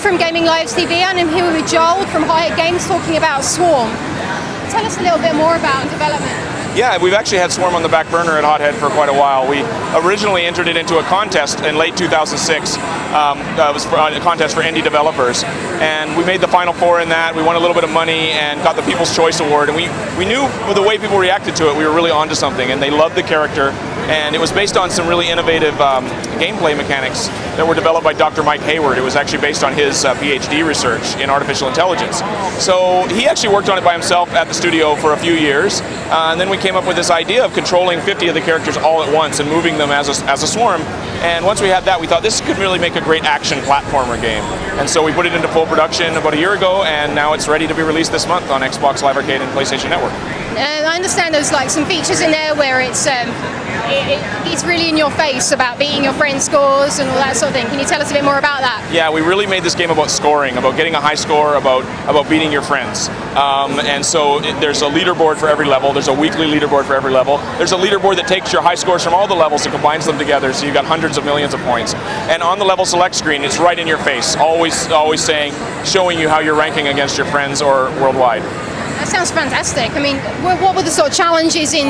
from Gaming Live TV, and I'm here with Joel from Hothead Games talking about Swarm. Tell us a little bit more about development. Yeah, we've actually had Swarm on the back burner at Hothead for quite a while. We originally entered it into a contest in late 2006. It was a contest for indie developers, and we made the final four in that. We won a little bit of money and got the People's Choice Award, and we knew with the way people reacted to it, we were really onto something, and they loved the character, and it was based on some really innovative gameplay mechanics that were developed by Dr. Mike Hayward. It was actually based on his PhD research in artificial intelligence. So he actually worked on it by himself at the studio for a few years, and then we came up with this idea of controlling 50 of the characters all at once and moving them as a swarm. And once we had that, we thought this could really make a great action platformer game. And so we put it into full production about a year ago, and now it's ready to be released this month on Xbox Live Arcade and PlayStation Network. I understand there's like some features in there where it's really in your face about beating your friends' scores and all that sort of thing. Can you tell us a bit more about that? Yeah, we really made this game about scoring, about getting a high score, about beating your friends. And so there's a leaderboard for every level. There's a weekly leaderboard for every level. There's a leaderboard that takes your high scores from all the levels and combines them together, so you've got hundreds of millions of points. And on the level select screen, it's right in your face, always saying, showing you how you're ranking against your friends or worldwide. That sounds fantastic. I mean, what were the sort of challenges in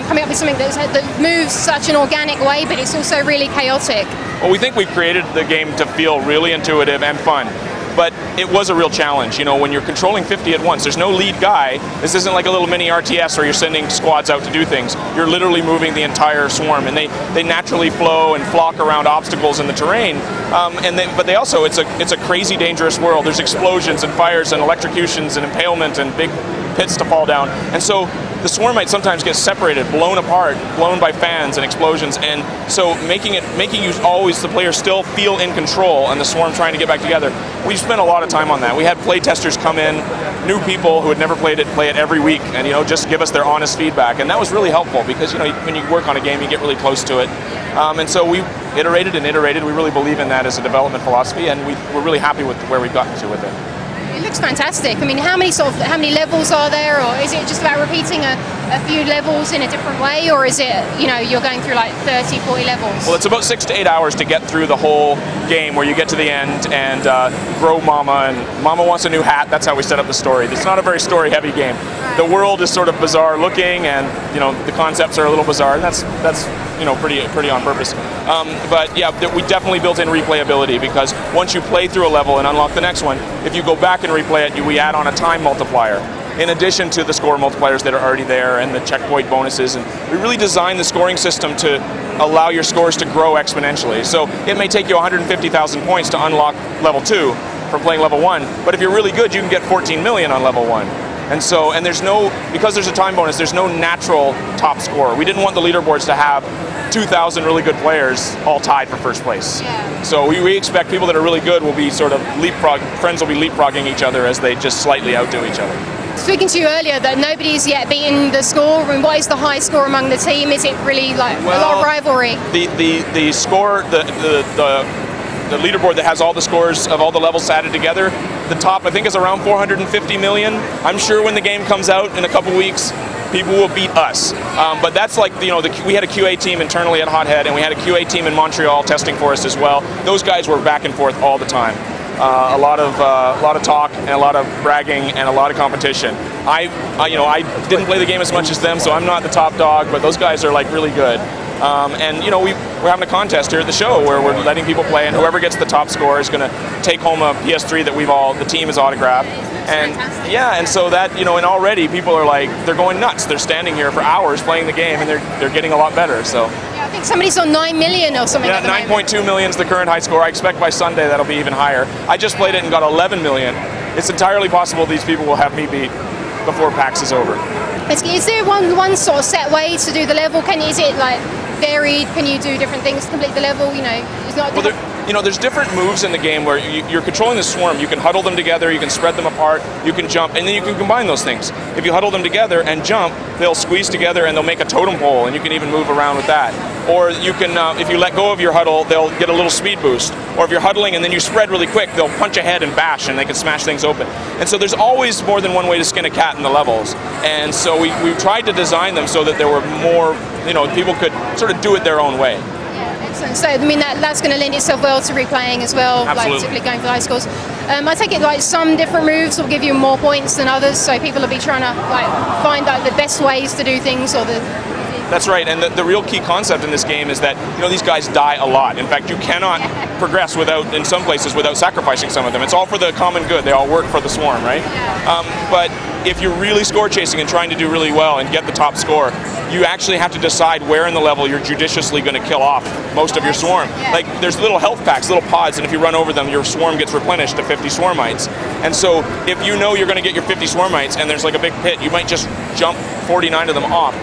coming up with something that moves such an organic way, but it's also really chaotic? Well, we think we've created the game to feel really intuitive and fun. But it was a real challenge, you know, when you're controlling 50 at once. There's no lead guy. This isn't like a little mini RTS where you're sending squads out to do things. You're literally moving the entire swarm, and they naturally flow and flock around obstacles in the terrain. But they also, it's a crazy dangerous world. There's explosions and fires and electrocutions and impalement and big pits to fall down. And so the Swarmites sometimes get separated, blown apart, blown by fans and explosions, and so making you always, the player still feel in control and the swarm trying to get back together. We spent a lot of time on that. We had play testers come in, new people who had never played it, play it every week, and just give us their honest feedback, and that was really helpful because when you work on a game, you get really close to it. And so we iterated and iterated. We really believe in that as a development philosophy, and we're really happy with where we've gotten to with it. It looks fantastic. I mean, how many levels are there, or is it just about repeating a few levels in a different way, or is it, you're going through like 30, 40 levels? Well, it's about 6 to 8 hours to get through the whole game where you get to the end and grow Momma, and Momma wants a new hat. That's how we set up the story. It's not a very story-heavy game. Right. The world is sort of bizarre looking, and the concepts are a little bizarre, and that's pretty on purpose. But yeah, we definitely built in replayability, because once you play through a level and unlock the next one, if you go back and replay it, we add on a time multiplier in addition to the score multipliers that are already there and the checkpoint bonuses. And we really designed the scoring system to allow your scores to grow exponentially. So it may take you 150,000 points to unlock level 2 from playing level 1, but if you're really good, you can get 14 million on level 1. And because there's a time bonus, there's no natural top score. We didn't want the leaderboards to have 2,000 really good players all tied for first place. Yeah. So we expect people that are really good will be sort of friends will be leapfrogging each other as they just slightly outdo each other. Speaking to you earlier that nobody's yet beaten the score, and what is the high score among the team? Is it really like a lot of rivalry? The score, the leaderboard that has all the scores of all the levels added together, the top I think is around 450 million. I'm sure when the game comes out in a couple weeks, people will beat us. But that's like, we had a QA team internally at Hothead, and we had a QA team in Montreal testing for us as well. Those guys were back and forth all the time. A lot of talk and a lot of bragging and a lot of competition. I didn't play the game as much as them, so I'm not the top dog, but those guys are like really good. We're having a contest here at the show where we're letting people play, and whoever gets the top score is going to take home a PS3 that the team has autographed. And yeah, and so that, and already people are like, they're going nuts. They're standing here for hours playing the game, and they're getting a lot better. So yeah, I think somebody's on 9 million or something. Yeah, 9.2 million is the current high score. I expect by Sunday that'll be even higher. I just played it and got 11 million. It's entirely possible these people will have me beat before PAX is over. Is there one sort of set way to do the level? Is it like varied? Can you do different things to complete the level? It's not. Well, there's different moves in the game where you're controlling the swarm. You can huddle them together, you can spread them apart, you can jump, and then you can combine those things. If you huddle them together and jump, they'll squeeze together and they'll make a totem pole, and you can even move around with that. Or you can, if you let go of your huddle, they'll get a little speed boost. Or if you're huddling and then you spread really quick, they'll punch ahead and bash, and they can smash things open. And so there's always more than one way to skin a cat in the levels. And so we tried to design them so that there were more, people could sort of do it their own way. Yeah, Excellent. So I mean that's going to lend itself well to replaying as well, like particularly going for the high scores. I take it like some different moves will give you more points than others, so people will be trying to like find like the best ways to do things or the. That's right, and the real key concept in this game is that these guys die a lot. In fact, you cannot progress without, in some places, without sacrificing some of them. It's all for the common good. They all work for the swarm, right? Yeah. But if you're really score chasing and trying to do really well and get the top score, you actually have to decide where in the level you're judiciously going to kill off most of your swarm. Yeah. Like there's little health packs, little pods, and if you run over them, your swarm gets replenished to 50 Swarmites. And so if you know you're going to get your 50 Swarmites and there's like a big pit, you might just jump 49 of them off.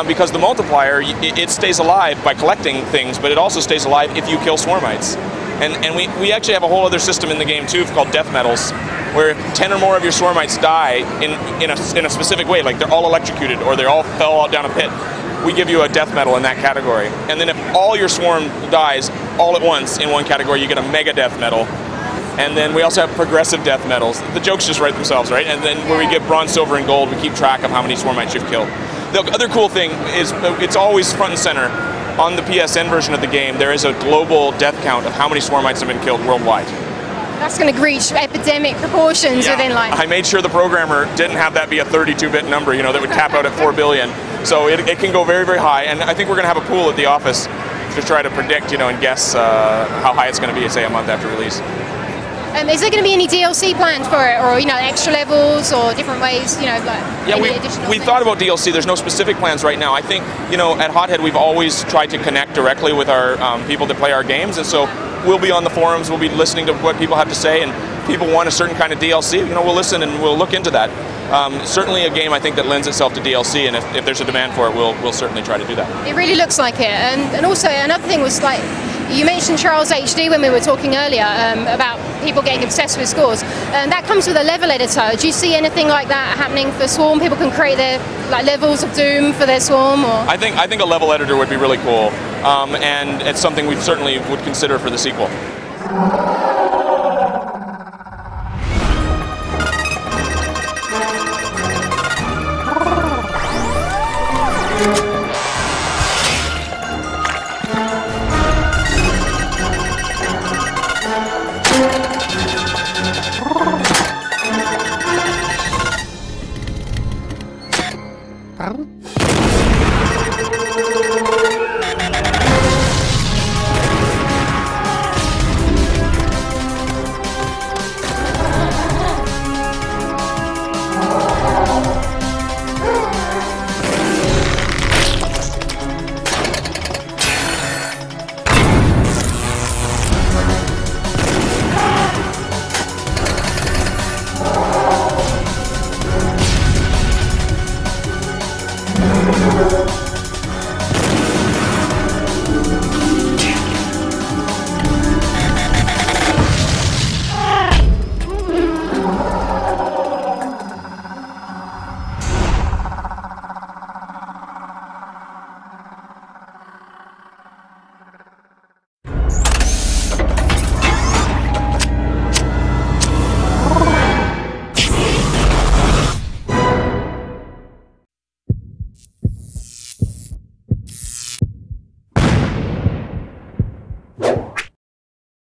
Because the multiplier, it stays alive by collecting things, but it also stays alive if you kill Swarmites. And we actually have a whole other system in the game too called death medals, where if 10 or more of your Swarmites die in a specific way, like they're all electrocuted or they all fell out down a pit, we give you a death medal in that category. And then if all your swarm dies all at once in one category, you get a mega death medal. And then we also have progressive death medals. The jokes just write themselves, right? And then where we get bronze, silver, and gold, we keep track of how many Swarmites you've killed. The other cool thing is it's always front and center. On the PSN version of the game, there is a global death count of how many Swarmites have been killed worldwide. That's going to reach epidemic proportions within like... I made sure the programmer didn't have that be a 32-bit number, that would cap out at 4 billion. So it can go very, very high. And I think we're going to have a pool at the office to try to predict, and guess how high it's going to be, say, a month after release. Is there going to be any DLC planned for it, or extra levels, or different ways, we thought about DLC. There's no specific plans right now. I think, at Hothead we've always tried to connect directly with our people that play our games, and so we'll be on the forums. We'll be listening to what people have to say, and people want a certain kind of DLC. We'll listen and we'll look into that. Certainly a game I think that lends itself to DLC, and if there's a demand for it, we'll certainly try to do that. It really looks like it, and also another thing was like. You mentioned Charles HD when we were talking earlier about people getting obsessed with scores. That comes with a level editor. Do you see anything like that happening for Swarm? People can create their levels of doom for their Swarm? Or? I think a level editor would be really cool, and it's something we certainly would consider for the sequel.